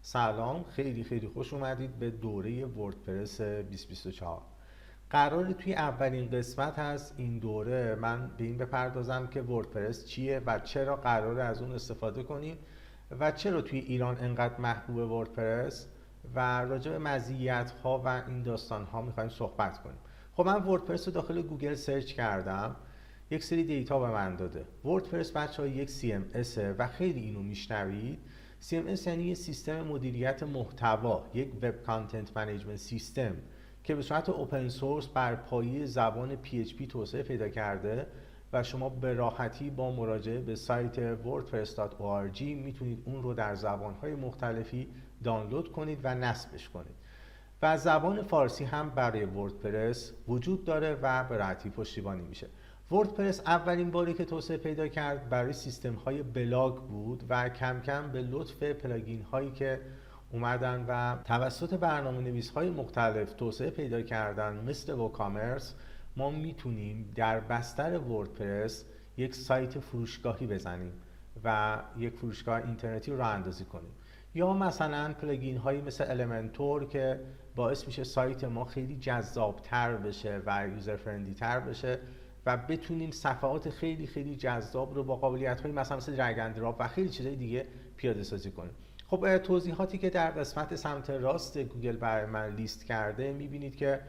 سلام، خیلی خوش اومدید به دوره وردپرس 2024. قراره توی اولین قسمت از این دوره من به این بپردازم که وردپرس چیه و چرا قراره از اون استفاده کنیم و چرا توی ایران انقدر محبوب وردپرس و راجع به مزیت‌ها و این داستان‌ها می‌خوایم صحبت کنیم. خب من وردپرس رو داخل گوگل سرچ کردم، یک سری دیتا به من داده. وردپرس بچه‌ها یک CMS و خیلی اینو میشنوید. CMS یعنی یه سیستم مدیریت محتوا، یک وب کانتنت منیجمنت سیستم که به صورت اوپن سورس بر پایه زبان PHP توسعه پیدا کرده و شما به راحتی با مراجعه به سایت wordpress.org میتونید اون رو در زبان‌های مختلفی دانلود کنید و نصبش کنید. و زبان فارسی هم برای وردپرس وجود داره و به راحتی پشتیبانی میشه. وردپرس اولین باری که توسعه پیدا کرد برای سیستم های بلاگ بود و کم کم به لطف پلاگین هایی که اومدن و توسط برنامه نویس های مختلف توسعه پیدا کردن مثل ووکامرس ما میتونیم در بستر وردپرس یک سایت فروشگاهی بزنیم و یک فروشگاه اینترنتی رو راه اندازی کنیم. یا مثلا پلاگین هایی مثل المنتور که باعث میشه سایت ما خیلی جذابتر بشه و یوزر فرندلی تر بشه و بتونیم صفحات خیلی جذاب رو با قابلیت های مثل درگ اند دراپ و خیلی چیزای دیگه پیاده سازی کنیم. خب توضیحاتی که در قسمت سمت راست گوگل برای من لیست کرده میبینید که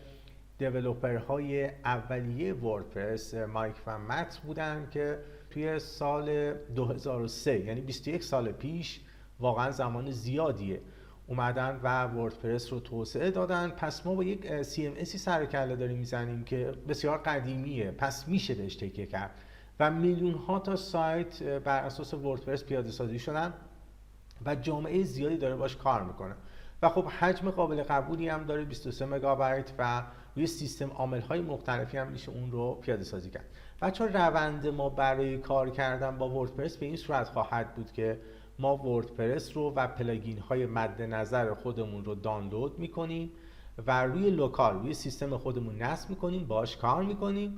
دیولپرهای اولیه وردپرس مایک و مت بودن که توی سال 2003 یعنی 21 سال پیش، واقعا زمان زیادیه، اومدن و وردپرس رو توسعه دادن. پس ما با یک CMSی سر کله داریم میزنیم که بسیار قدیمیه، پس میشه بهش تکیه کرد و میلیون ها تا سایت بر اساس وردپرس پیاده سازی شدن و جامعه زیادی داره باش کار میکنه و خب حجم قابل قبولی هم داره، 23 مگابایت، و روی سیستم عامل‌های مختلفی هم میشه اون رو پیاده سازی کرد. بچه‌ها روند ما برای کار کردن با وردپرس به این صورت خواهد بود که ما وردپرس رو و پلاگین های مد نظر خودمون رو دانلود میکنیم و روی لوکال روی سیستم خودمون نصب میکنیم، باش کار میکنیم.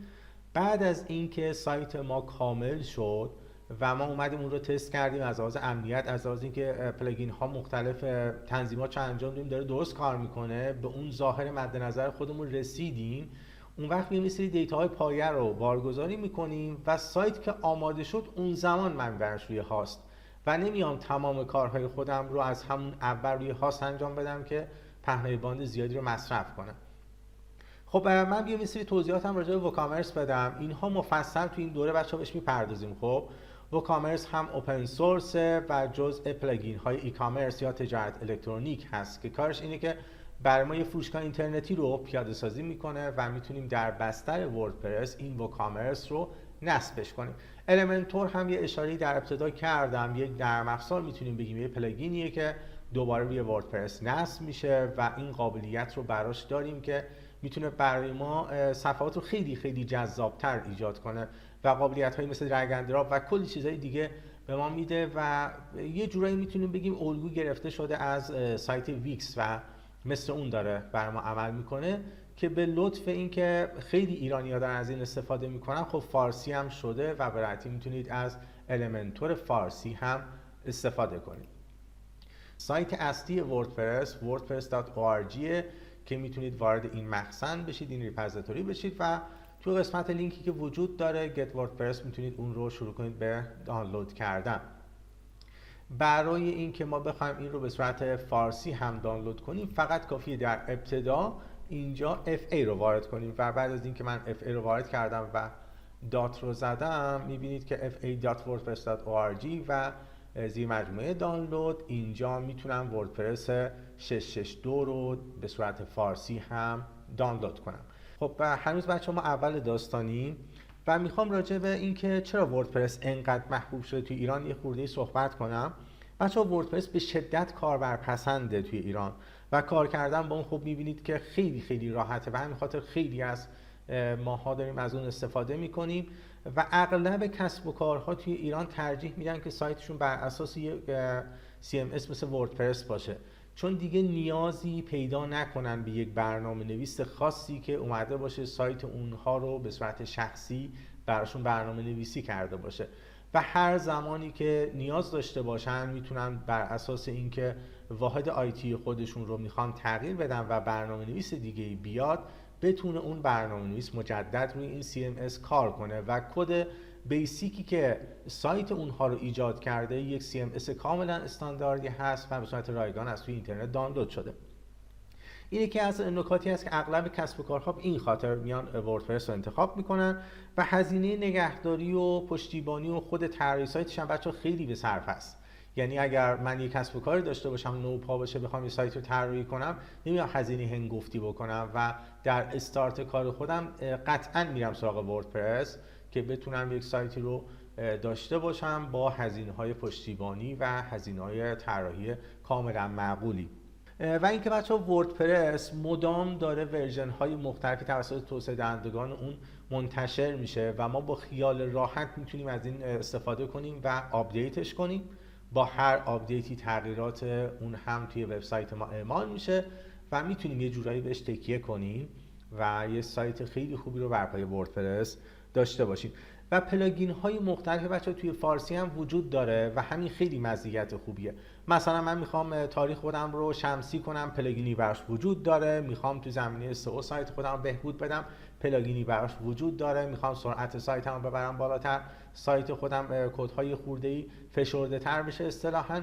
بعد از اینکه سایت ما کامل شد و ما اومدیم اون رو تست کردیم از لحاظ امنیت، از لحاظ اینکه پلاگین ها مختلف تنظیمات چه انجام دادیم داره درست کار میکنه، به اون ظاهر مد نظر خودمون رسیدیم، اون وقت یه سری دیتاهای پایه رو بارگذاری میکنیم و سایت که آماده شد اون زمان منبعش روی هاست و نمیام تمام کارهای خودم رو از همون اول روی هاست انجام بدم که پهنای باند زیادی رو مصرف کنم. خب من بیام یه سری توضیحاتم راجع به ووکامرس بدم. اینها مفصل تو این دوره بچه‌ها بهش میپردازیم. خب ووکامرس هم اوپن سورس و جزء پلاگین های ای کامرس یا تجارت الکترونیک هست که کارش اینه که برای ما یه فروشگاه اینترنتی رو پیاده سازی میکنه و میتونیم در بستر وردپرس این ووکامرس رو نصبش کنیم. المنتور هم یه اشاره‌ای در ابتدا کردم، یک نرم افزار میتونیم بگیم، یه پلاگینیه که دوباره روی وردپرس نصب میشه و این قابلیت رو براش داریم که میتونه برای ما صفحات رو خیلی جذابتر ایجاد کنه و قابلیت‌هایی مثل درگ اند دراپ و کلی چیزهای دیگه به ما میده و یه جورایی میتونیم بگیم الگو گرفته شده از سایت ویکس و مثل اون داره برای ما عمل میکنه که به لطف اینکه خیلی ایرانی‌ها دارن از این استفاده میکنن، خب فارسی هم شده و به راحتی میتونید از المنتور فارسی هم استفاده کنید. سایت اصلی وردپرس wordpress.org که میتونید وارد این مخزن بشید، این ریپوزیتوری بشید و تو قسمت لینکی که وجود داره Get WordPress میتونید اون رو شروع کنید به دانلود کردن. برای اینکه ما بخوایم این رو به صورت فارسی هم دانلود کنیم فقط کافیه در ابتدا اینجا FA رو وارد کنیم و بعد از اینکه من FA رو وارد کردم و دات رو زدم میبینید که fa.wordpress.org و زیر مجموعه دانلود اینجا میتونم وردپرس 662 رو به صورت فارسی هم دانلود کنم. خب هنوز بچه ما اول داستانیم و میخوام راجع به اینکه چرا وردپرس انقدر محبوب شده توی ایران یه خورده صحبت کنم. بچه ها وردپرس به شدت کاربرپسنده توی ایران و کار کردن با اون خب میبینید که خیلی راحته و همین خاطر خیلی از ماها داریم از اون استفاده میکنیم و اغلب کسب و کارها توی ایران ترجیح میدن که سایتشون بر اساس یک CMS مثل وردپرس باشه، چون دیگه نیازی پیدا نکنن به یک برنامه نویس خاصی که اومده باشه سایت اونها رو به صورت شخصی براشون برنامه نویسی کرده باشه و هر زمانی که نیاز داشته باشن میتونن بر اساس اینکه واحد آیتی خودشون رو میخوان تغییر بدن و برنامه‌نویس دیگه‌ای بیاد، بتونه اون برنامه‌نویس مجدد روی این CMS کار کنه و کد بیسیکی که سایت اونها رو ایجاد کرده یک CMS کاملا استانداردی هست و به صورت رایگان از توی اینترنت دانلود شده. این یکی از نکاتی است که اغلب کسب و کارها به این خاطر میان وردپرس رو انتخاب میکنن و هزینه نگهداری و پشتیبانی و خود طراحی سایتش هم بچه‌ها خیلی به صرف است. یعنی اگر من یک کسب و کاری داشته باشم نوپا باشه بخوام یه سایت رو طراحی کنم، نمیام هزینه هنگفتی بکنم و در استارت کار خودم قطعا میرم سراغ وردپرس که بتونم یک سایتی رو داشته باشم با هزینه‌های پشتیبانی و هزینه‌های طراحی کاملا معقولی. و اینکه بچه‌ها وردپرس مدام داره ورژن های مختلفی توسط توسعه دهندگان اون منتشر میشه و ما با خیال راحت میتونیم از این استفاده کنیم و آپدیتش کنیم. با هر آپدیتی تغییرات اون هم توی وبسایت ما اعمال میشه و میتونیم یه جورایی بهش تکیه کنیم و یه سایت خیلی خوبی رو بر پایه وردپرس داشته باشیم. و پلاگین های مختلف بچه‌ها توی فارسی هم وجود داره و همین خیلی مزیت خوبیه. مثلا من میخوام تاریخ خودم رو شمسی کنم، پلاگینی براش وجود داره. میخوام تو زمینه SEO سایت خودم رو بهبود بدم، پلاگینی براش وجود داره. میخوام سرعت سایتم رو ببرم بالاتر، سایت خودم کدهای خورده‌ای فشرده تر بشه اصطلاحاً،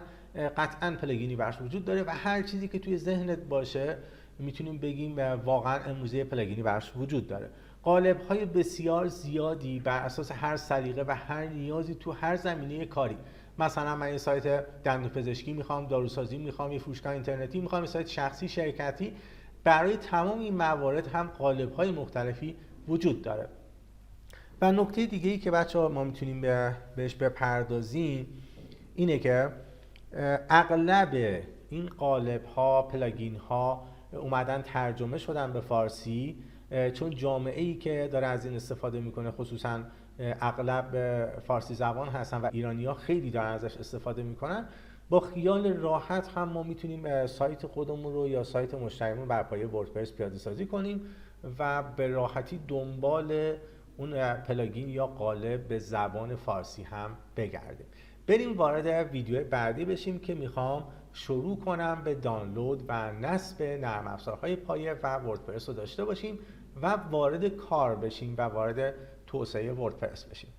قطعاً پلاگینی براش وجود داره و هر چیزی که توی ذهنت باشه میتونیم بگیم واقعاً امروزه پلاگینی براش وجود داره. قالب‌های بسیار زیادی بر اساس هر سلیقه و هر نیازی تو هر زمینه کاری. مثلا من یه سایت دندونپزشکی میخوام، داروسازی میخوام، یه فروشگاه اینترنتی میخوام، یه سایت شخصی شرکتی، برای تمام این موارد هم قالب‌های مختلفی وجود داره. و نکته دیگه‌ای که بچه‌ها ما میتونیم بهش بپردازیم اینه که اغلب این قالب‌ها، پلاگین‌ها اومدن ترجمه شدن به فارسی، چون جامعه‌ای که داره از این استفاده میکنه خصوصا اغلب فارسی زبان هستن و ایرانی‌ها خیلی دارن ازش استفاده میکنن. با خیال راحت هم ما میتونیم سایت خودمون رو یا سایت مشتریمون بر پایه وردپرس پیاده سازی کنیم و به راحتی دنبال اون پلاگین یا قالب به زبان فارسی هم بگردیم. بریم وارد ویدیو بعدی بشیم که میخوام شروع کنم به دانلود و نصب نرم افزارهای پایه و وردپرس رو داشته باشیم و وارد کار بشیم و وارد توسعه وردپرس بشیم.